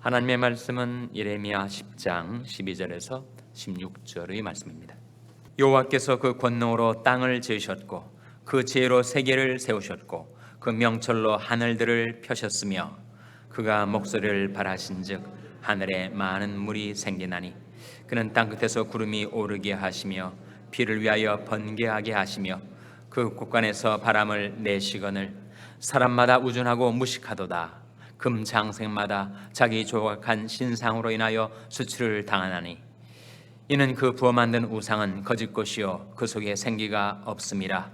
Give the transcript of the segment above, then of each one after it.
하나님의 말씀은 예레미야 10장 12절에서 16절의 말씀입니다. 여호와께서 그 권능으로 땅을 지으셨고 그 지혜로 세계를 세우셨고 그 명철로 하늘들을 펴셨으며 그가 목소리를 발하신즉 하늘에 많은 물이 생기나니 그는 땅끝에서 구름이 오르게 하시며 비를 위하여 번개하게 하시며 그 곳간에서 바람을 내시거늘 사람마다 우준하고 무식하도다. 금장색마다 자기 조각한 신상으로 인하여 수치를 당하나니 이는 그 부어 만든 우상은 거짓 것이요 그 속에 생기가 없음이라.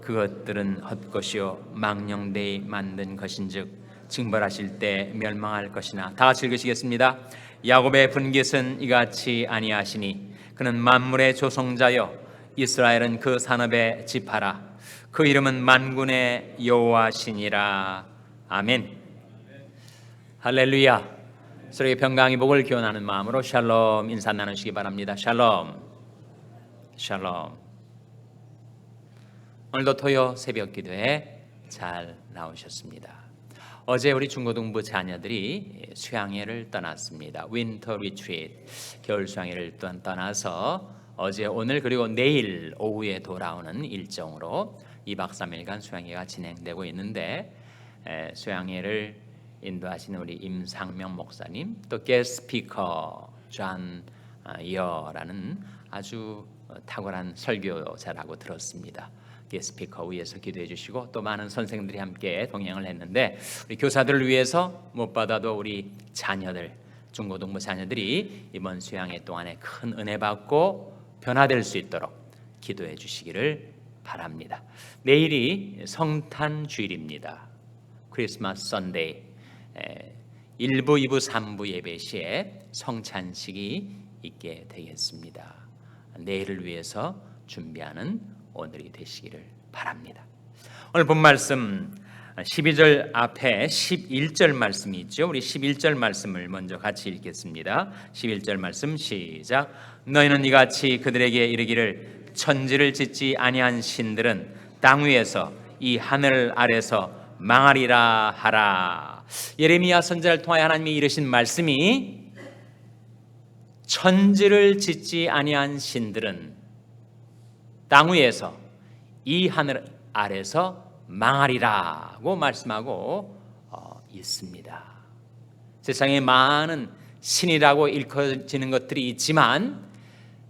그것들은 헛것이요 망령되이 만든 것인즉 징벌하실 때 멸망할 것이나. 다 같이 읽으시겠습니다. 야곱의 분깃은 이같이 아니하시니 그는 만물의 조성자여 이스라엘은 그 산업의 지파라. 그 이름은 만군의 여호와시니라. 아멘. 할렐루야. 서로의 평강의 복을 기원하는 마음으로 샬롬 인사 나누시기 바랍니다. 샬롬. 샬롬. 오늘도 토요 새벽 기도에 잘 나오셨습니다. 어제 우리 중고등부 자녀들이 수양회를 떠났습니다. 윈터 리트리트, 겨울 수양회를 떠나서 어제 오늘 그리고 내일 오후에 돌아오는 일정으로 2박 3일간 수양회가 진행되고 있는데, 수양회를 인도하시는 우리 임상명 목사님, 또 게스트 스피커 존 여라는 아주 탁월한 설교자라고 들었습니다. 게스트 스피커 위에서 기도해 주시고 또 많은 선생들이 함께 동행을 했는데, 우리 교사들을 위해서 무엇보다도 우리 자녀들, 중고등부 자녀들이 이번 수양회 동안에 큰 은혜 받고 변화될 수 있도록 기도해 주시기를 바랍니다. 내일이 성탄 주일입니다. 크리스마스 선데이. 1부, 2부, 3부 예배 시에 성찬식이 있게 되겠습니다. 내일을 위해서 준비하는 오늘이 되시기를 바랍니다. 오늘 본 말씀 12절 앞에 11절 말씀이 있죠. 우리 11절 말씀을 먼저 같이 읽겠습니다. 11절 말씀 시작. 너희는 이같이 그들에게 이르기를 천지를 짓지 아니한 신들은 땅 위에서 이 하늘 아래서 망하리라 하라. 예레미야 선지자를 통하여 하나님이 이르신 말씀이 천지를 짓지 아니한 신들은 땅 위에서 이 하늘 아래서 망하리라고 말씀하고 있습니다. 세상에 많은 신이라고 일컬어지는 것들이 있지만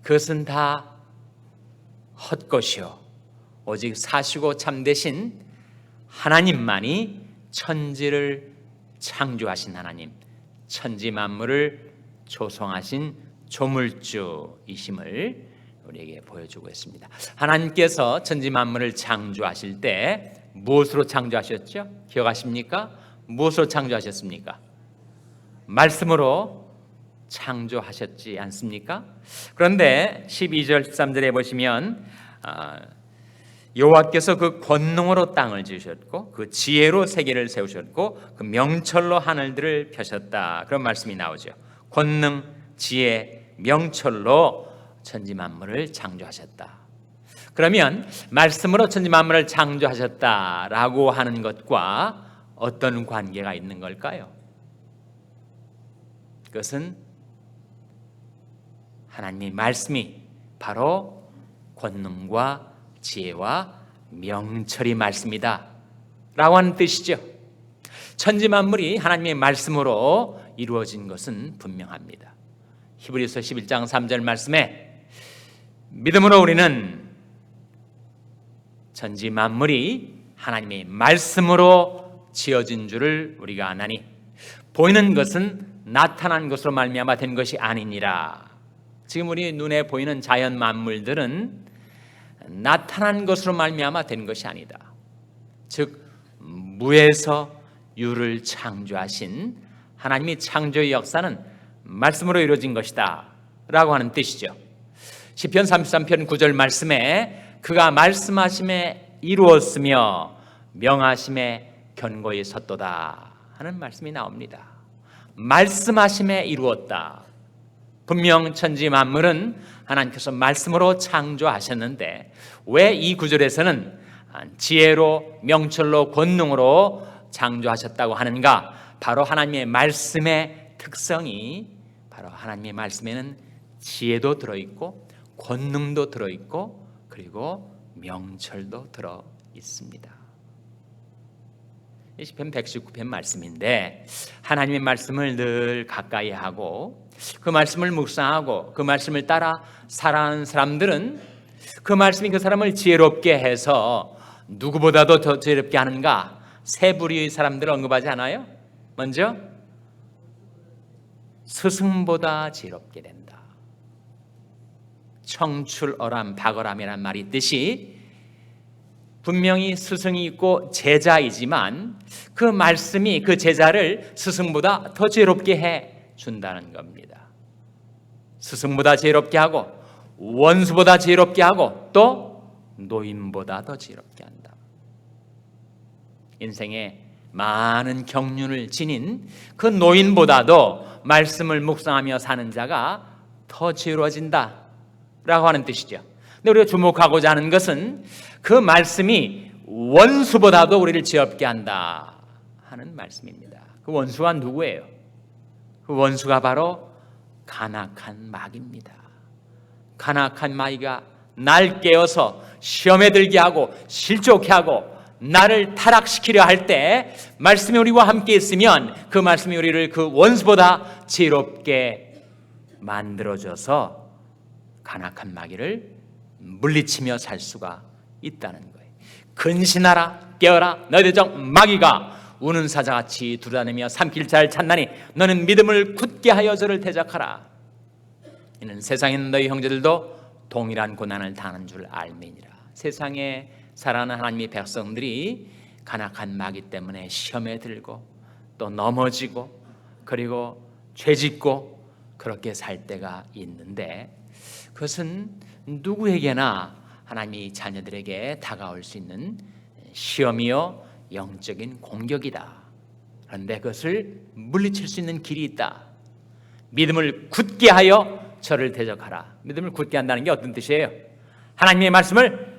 그것은 다 헛것이요 오직 사시고 참되신 하나님만이 천지를 창조하신 하나님, 천지 만물을 조성하신 조물주이심을 우리에게 보여주고 있습니다. 하나님께서 천지 만물을 창조하실 때 무엇으로 창조하셨죠? 기억하십니까? 무엇으로 창조하셨습니까? 말씀으로 창조하셨지 않습니까? 그런데 12절 13절에 보시면 여호와께서 그 권능으로 땅을 지으셨고 그 지혜로 세계를 세우셨고 그 명철로 하늘들을 펴셨다. 그런 말씀이 나오죠. 권능, 지혜, 명철로 천지 만물을 창조하셨다. 그러면 말씀으로 천지 만물을 창조하셨다라고 하는 것과 어떤 관계가 있는 걸까요? 그것은 하나님의 말씀이 바로 권능과 지혜와 명철이 말씀이다 라고 하는 뜻이죠. 천지 만물이 하나님의 말씀으로 이루어진 것은 분명합니다. 히브리서 11장 3절 말씀에 믿음으로 우리는 천지 만물이 하나님의 말씀으로 지어진 줄을 우리가 아나니 보이는 것은 나타난 것으로 말미암아 된 것이 아니니라. 지금 우리 눈에 보이는 자연 만물들은 나타난 것으로 말미암아 된 것이 아니다. 즉 무에서 유를 창조하신 하나님의 창조의 역사는 말씀으로 이루어진 것이다 라고 하는 뜻이죠. 시편 33편 9절 말씀에 그가 말씀하심에 이루었으며 명하심에 견고히 섰도다 하는 말씀이 나옵니다. 말씀하심에 이루었다. 분명 천지 만물은 하나님께서 말씀으로 창조하셨는데 왜 이 구절에서는 지혜로 명철로 권능으로 창조하셨다고 하는가? 바로 하나님의 말씀에 특성이 바로 하나님의 말씀에는 지혜도 들어있고 권능도 들어있고 그리고 명철도 들어있습니다. 시편 119편 말씀인데 하나님의 말씀을 늘 가까이 하고 그 말씀을 묵상하고 그 말씀을 따라 살아가는 사람들은 그 말씀이 그 사람을 지혜롭게 해서 누구보다도 더 지혜롭게 하는가? 세 부류의 사람들을 언급하지 않아요? 먼저 스승보다 지혜롭게 된다. 청출어람 박어람이라는 말이 있듯이 분명히 스승이 있고 제자이지만 그 말씀이 그 제자를 스승보다 더 지혜롭게 해 준다는 겁니다. 스승보다 지혜롭게 하고 원수보다 지혜롭게 하고 또 노인보다 더 지혜롭게 한다. 인생에 많은 경륜을 지닌 그 노인보다도 말씀을 묵상하며 사는 자가 더 지혜로워진다 라고 하는 뜻이죠. 근데 우리가 주목하고자 하는 것은 그 말씀이 원수보다도 우리를 지혜롭게 한다 하는 말씀입니다. 그 원수가 누구예요? 그 원수가 바로 간악한 마귀입니다. 간악한 마귀가 날 깨어서 시험에 들게 하고 실족해 하고 나를 타락시키려 할 때 말씀이 우리와 함께 있으면 그 말씀이 우리를 그 원수보다 지혜롭게 만들어줘서 간악한 마귀를 물리치며 살 수가 있다는 거예요. 근신하라 깨어라 너희들 중 마귀가 우는 사자같이 두드러내며 삼킬 자를 찾나니 너는 믿음을 굳게 하여 저를 대적하라. 이는 세상에 있는 너희 형제들도 동일한 고난을 당하는 줄 알미니라. 세상에 살아가는 하나님의 백성들이 간악한 마귀 때문에 시험에 들고 또 넘어지고 그리고 죄짓고 그렇게 살 때가 있는데 그것은 누구에게나 하나님의 자녀들에게 다가올 수 있는 시험이요 영적인 공격이다. 그런데 그것을 물리칠 수 있는 길이 있다. 믿음을 굳게 하여 저를 대적하라. 믿음을 굳게 한다는 게 어떤 뜻이에요? 하나님의 말씀을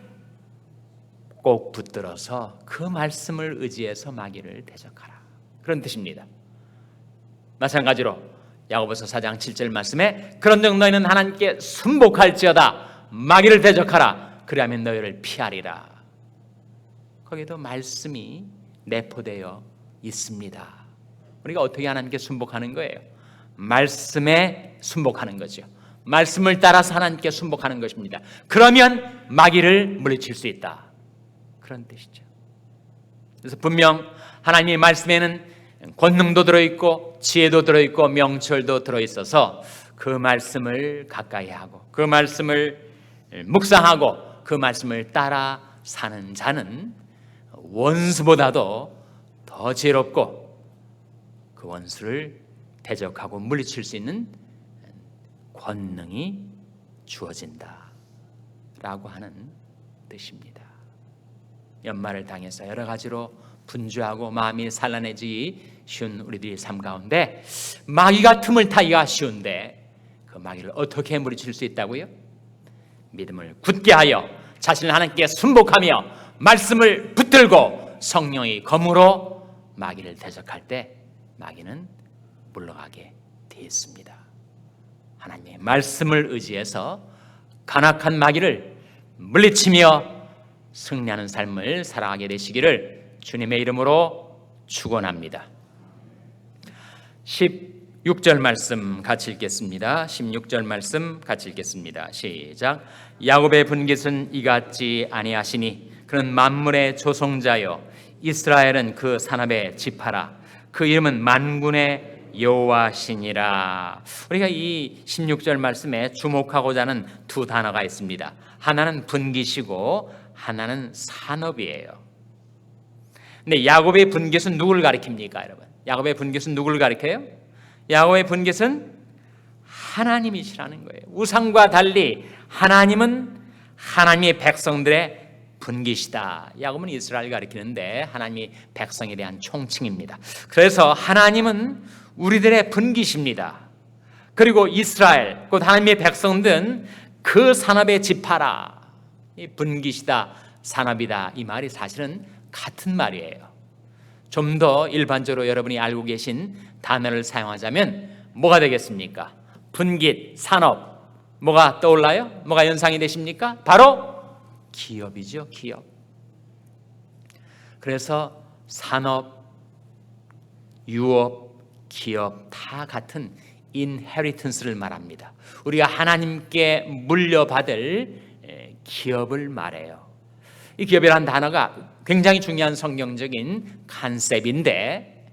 꼭 붙들어서 그 말씀을 의지해서 마귀를 대적하라. 그런 뜻입니다. 마찬가지로 야고보서 4장 7절 말씀에 그런즉 너희는 하나님께 순복할지어다 마귀를 대적하라 그리하면 너희를 피하리라. 거기에도 말씀이 내포되어 있습니다. 우리가 어떻게 하나님께 순복하는 거예요? 말씀에 순복하는 거죠. 말씀을 따라서 하나님께 순복하는 것입니다. 그러면 마귀를 물리칠 수 있다. 그런 뜻이죠. 그래서 분명 하나님의 말씀에는 권능도 들어있고 지혜도 들어있고 명철도 들어있어서 그 말씀을 가까이 하고 그 말씀을 묵상하고 그 말씀을 따라 사는 자는 원수보다도 더 지혜롭고 그 원수를 대적하고 물리칠 수 있는 권능이 주어진다 라고 하는 뜻입니다. 연말을 당해서 여러 가지로 분주하고 마음이 산란해지기 쉬운 우리들의 삶 가운데 마귀가 틈을 타기가 쉬운데 그 마귀를 어떻게 물리칠 수 있다고요? 믿음을 굳게 하여 자신을 하나님께 순복하며 말씀을 붙들고 성령의 검으로 마귀를 대적할 때 마귀는 물러가게 되어 있습니다. 하나님의 말씀을 의지해서 간악한 마귀를 물리치며 승리하는 삶을 살아가게 되시기를 주님의 이름으로 축원합니다. 16절 말씀 같이 읽겠습니다. 16절 말씀 같이 읽겠습니다. 시작. 야곱의 분깃은 이같지 아니하시니 그는 만물의 조성자요 이스라엘은 그 산업의 지파라. 그 이름은 만군의 여호와시니라. 우리가 이 16절 말씀에 주목하고자 하는 두 단어가 있습니다. 하나는 분깃이고 하나는 산업이에요. 근데 야곱의 분깃은 누구를 가리킵니까, 여러분? 야곱의 분깃은 누구를 가리켜요? 야곱의 분깃은 하나님이시라는 거예요. 우상과 달리 하나님은 하나님의 백성들의 분깃이다. 야곱은 이스라엘을 가리키는데 하나님이 백성에 대한 총칭입니다. 그래서 하나님은 우리들의 분깃입니다. 그리고 이스라엘, 곧 하나님의 백성들은 그 산업의 지파라. 이 분깃이다, 산업이다, 이 말이 사실은 같은 말이에요. 좀 더 일반적으로 여러분이 알고 계신 단어를 사용하자면 뭐가 되겠습니까? 분깃, 산업, 뭐가 떠올라요? 뭐가 연상이 되십니까? 바로 기업이죠, 기업. 그래서 산업, 유업, 기업 다 같은 인헤리턴스를 말합니다. 우리가 하나님께 물려받을 기업을 말해요. 이 기업이라는 단어가 굉장히 중요한 성경적인 컨셉인데,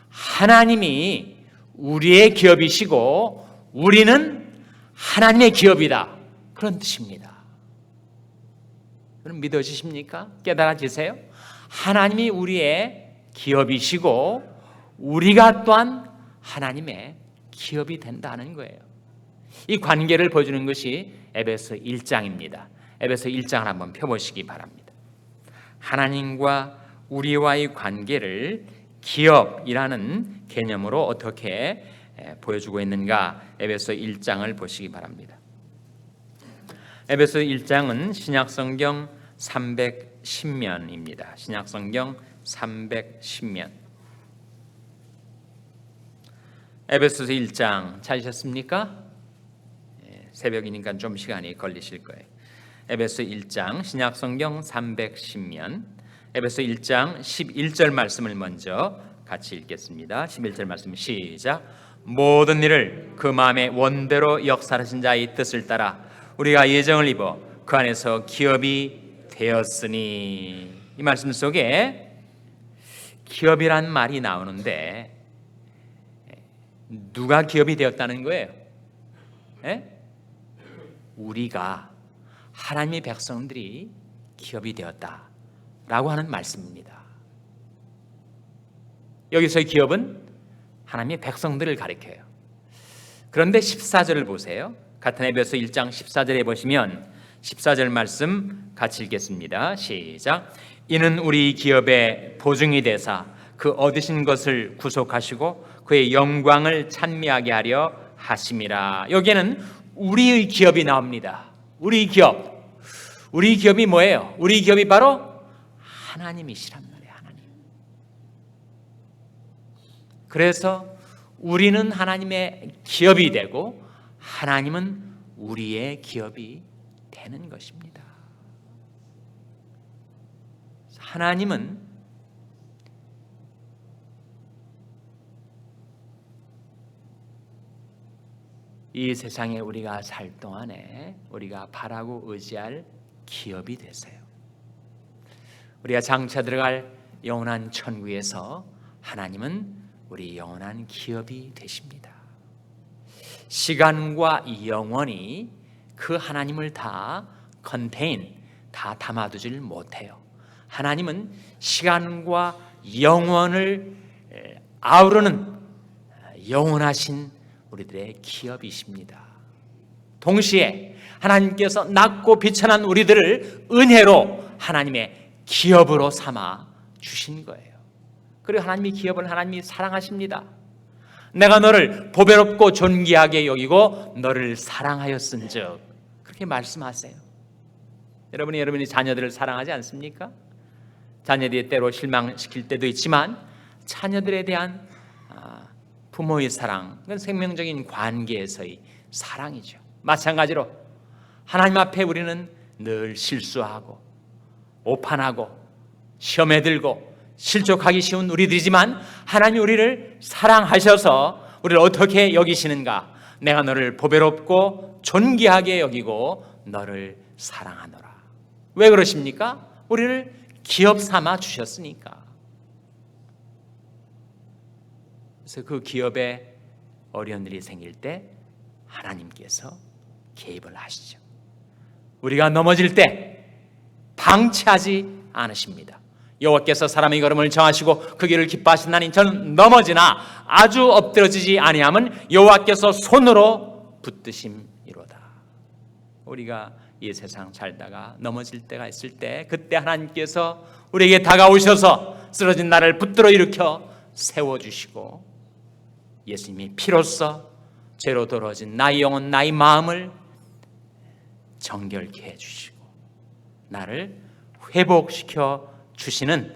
하나님이 우리의 기업이시고 우리는 하나님의 기업이다, 그런 뜻입니다. 그럼 믿어지십니까? 깨달아지세요? 하나님이 우리의 기업이시고 우리가 또한 하나님의 기업이 된다는 거예요. 이 관계를 보여주는 것이 에베소 1장입니다. 에베소 1장을 한번 펴보시기 바랍니다. 하나님과 우리와의 관계를 기업이라는 개념으로 어떻게 보여주고 있는가, 에베소 1장을 보시기 바랍니다. 에베소 1장은 신약성경 310면입니다. 신약성경 310면. 에베소서 1장 찾으셨습니까? 새벽이니까 좀 시간이 걸리실 거예요. 에베소 1장 신약성경 310면, 에베소 1장 11절 말씀을 먼저 같이 읽겠습니다. 11절 말씀 시작. 모든 일을 그 마음의 원대로 역사하신 자의 뜻을 따라 우리가 예정을 입어 그 안에서 기업이 되었으니. 이 말씀 속에 기업이란 말이 나오는데 누가 기업이 되었다는 거예요? 우리가, 하나님의 백성들이 기업이 되었다라고 하는 말씀입니다. 여기서의 기업은 하나님의 백성들을 가리켜요. 그런데 14절을 보세요. 같은 에베소 1장 14절에 보시면 14절 말씀 같이 읽겠습니다. 시작. 이는 우리 기업의 보증이 되사 그 얻으신 것을 구속하시고 그의 영광을 찬미하게 하려 하심이라. 여기에는 우리의 기업이 나옵니다. 우리 기업. 우리 기업이 뭐예요? 우리 기업이 바로 하나님이시란 말이에요. 하나님. 그래서 우리는 하나님의 기업이 되고 하나님은 우리의 기업이 되는 것입니다. 하나님은 이 세상에 우리가 살 동안에 우리가 바라고 의지할 기업이 되세요. 우리가 장차 들어갈 영원한 천국에서 하나님은 우리 영원한 기업이 되십니다. 시간과 영원이 그 하나님을 다 담아두질 못해요. 하나님은 시간과 영원을 아우르는 영원하신 우리들의 기업이십니다. 동시에 하나님께서 낮고 비천한 우리들을 은혜로 하나님의 기업으로 삼아 주신 거예요. 그리고 하나님의 기업을 하나님이 사랑하십니다. 내가 너를 보배롭고 존귀하게 여기고 너를 사랑하였은즉, 그렇게 말씀하세요. 여러분이 자녀들을 사랑하지 않습니까? 자녀들이 때로 실망시킬 때도 있지만 자녀들에 대한 부모의 사랑, 그건 생명적인 관계에서의 사랑이죠. 마찬가지로 하나님 앞에 우리는 늘 실수하고 오판하고 시험에 들고 실족하기 쉬운 우리들이지만 하나님이 우리를 사랑하셔서 우리를 어떻게 여기시는가? 내가 너를 보배롭고 존귀하게 여기고 너를 사랑하노라. 왜 그러십니까? 우리를 기업 삼아 주셨으니까. 그래서 그 기업에 어려운 일이 생길 때 하나님께서 개입을 하시죠. 우리가 넘어질 때 방치하지 않으십니다. 여호와께서 사람의 걸음을 정하시고 그 길을 기뻐하신다니 저는 넘어지나 아주 엎드러지지 아니함은 여호와께서 손으로 붙드심이로다. 우리가 이 세상 살다가 넘어질 때가 있을 때 그때 하나님께서 우리에게 다가오셔서 쓰러진 나를 붙들어 일으켜 세워주시고 예수님이 피로써 죄로 더러워진 나의 영혼 나의 마음을 정결케 해주시고 나를 회복시켜 주시는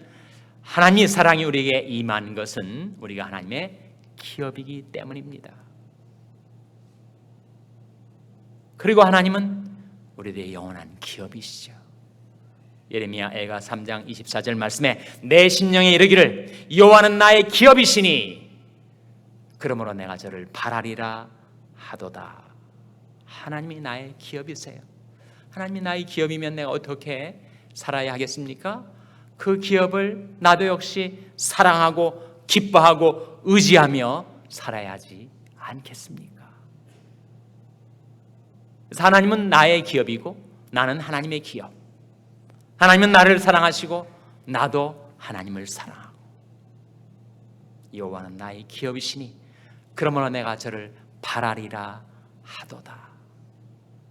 하나님의 사랑이 우리에게 임한 것은 우리가 하나님의 기업이기 때문입니다. 그리고 하나님은 우리들의 영원한 기업이시죠. 예레미야 애가 3장 24절 말씀에 내 심령에 이르기를 여호와는 나의 기업이시니 그러므로 내가 저를 바라리라 하도다. 하나님이 나의 기업이세요. 하나님이 나의 기업이면 내가 어떻게 살아야 하겠습니까? 그 기업을 나도 역시 사랑하고 기뻐하고 의지하며 살아야 하지 않겠습니까? 그래서 하나님은 나의 기업이고 나는 하나님의 기업. 하나님은 나를 사랑하시고 나도 하나님을 사랑하고 여호와는 나의 기업이시니 그러므로 내가 저를 바라리라 하도다.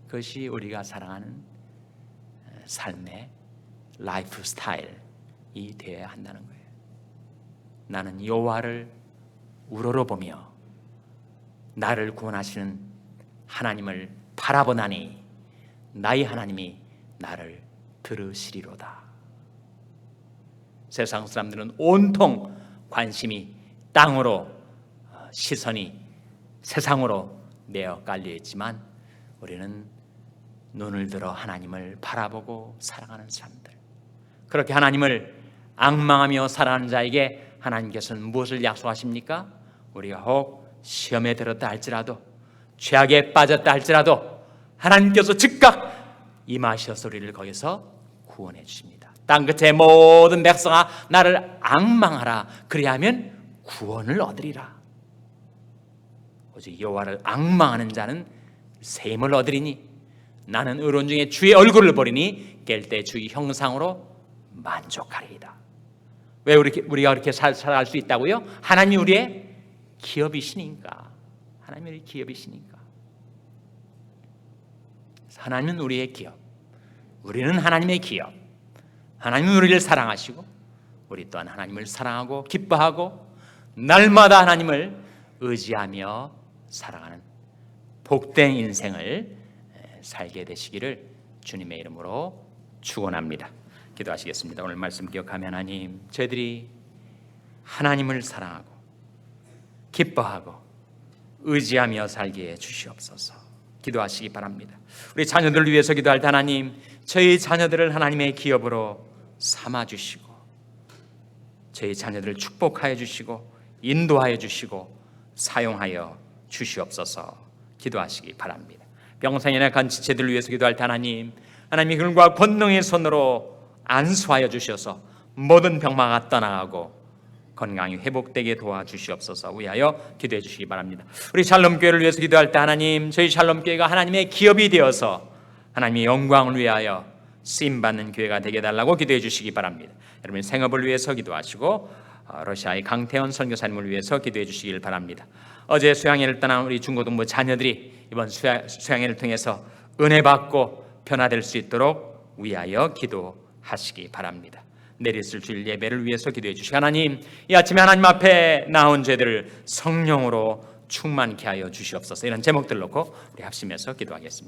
그것이 우리가 사랑하는 삶의 라이프 스타일이 되어야 한다는 거예요. 나는 여호와를 우러러보며 나를 구원하시는 하나님을 바라보나니 나의 하나님이 나를 들으시리로다. 세상 사람들은 온통 관심이 땅으로, 시선이 세상으로 내어 깔려 있지만 우리는 눈을 들어 하나님을 바라보고 사랑하는 사람들, 그렇게 하나님을 앙망하며 살아가는 자에게 하나님께서는 무엇을 약속하십니까? 우리가 혹 시험에 들었다 할지라도, 죄악에 빠졌다 할지라도 하나님께서 즉각 임하셔서 우리를 거기서 구원해 주십니다. 땅끝의 모든 백성아 나를 앙망하라. 그리하면 구원을 얻으리라. 오직 여호와를 앙망하는 자는 셈을 얻으리니 나는 의로운 중에 주의 얼굴을 보리니 깰 때 주의 형상으로 만족하리이다. 왜 우리가 그렇게 살아갈 수 있다고요? 하나님이 우리의 기업이시니까. 하나님이 우리의 기업이시니까. 하나님은 우리의 기업, 우리는 하나님의 기업. 하나님은 우리를 사랑하시고 우리 또한 하나님을 사랑하고 기뻐하고 날마다 하나님을 의지하며 살아가는 복된 인생을 살게 되시기를 주님의 이름으로 축원합니다. 기도하시겠습니다. 오늘 말씀 기억하며 하나님, 저희들이 하나님을 사랑하고 기뻐하고 의지하며 살게 주시옵소서. 기도하시기 바랍니다. 우리 자녀들을 위해서 기도할 때 하나님, 저희 자녀들을 하나님의 기업으로 삼아주시고 저희 자녀들을 축복하여 주시고 인도하여 주시고 사용하여 주시옵소서. 기도하시기 바랍니다. 병상이나 간치체들을 위해서 기도할 때 하나님, 하나님이 그들과 권능의 손으로 안수하여 주셔서 모든 병마가 떠나가고 건강이 회복되게 도와주시옵소서. 위하여 기도해 주시기 바랍니다. 우리 샬롬교회를 위해서 기도할 때 하나님, 저희 샬롬교회가 하나님의 기업이 되어서 하나님의 영광을 위하여 쓰임받는 교회가 되게 해달라고 기도해 주시기 바랍니다. 여러분 생업을 위해서 기도하시고 러시아의 강태원 선교사님을 위해서 기도해 주시길 바랍니다. 어제 수양회를 떠난 우리 중고등부 자녀들이 이번 수양회를 통해서 은혜 받고 변화될 수 있도록 위하여 기도하시기 바랍니다. 내일 있을 주일 예배를 위해서 기도해 주시고 하나님, 이 아침에 하나님 앞에 나온 죄들을 성령으로 충만케 하여 주시옵소서. 이런 제목들 놓고 우리 합심해서 기도하겠습니다.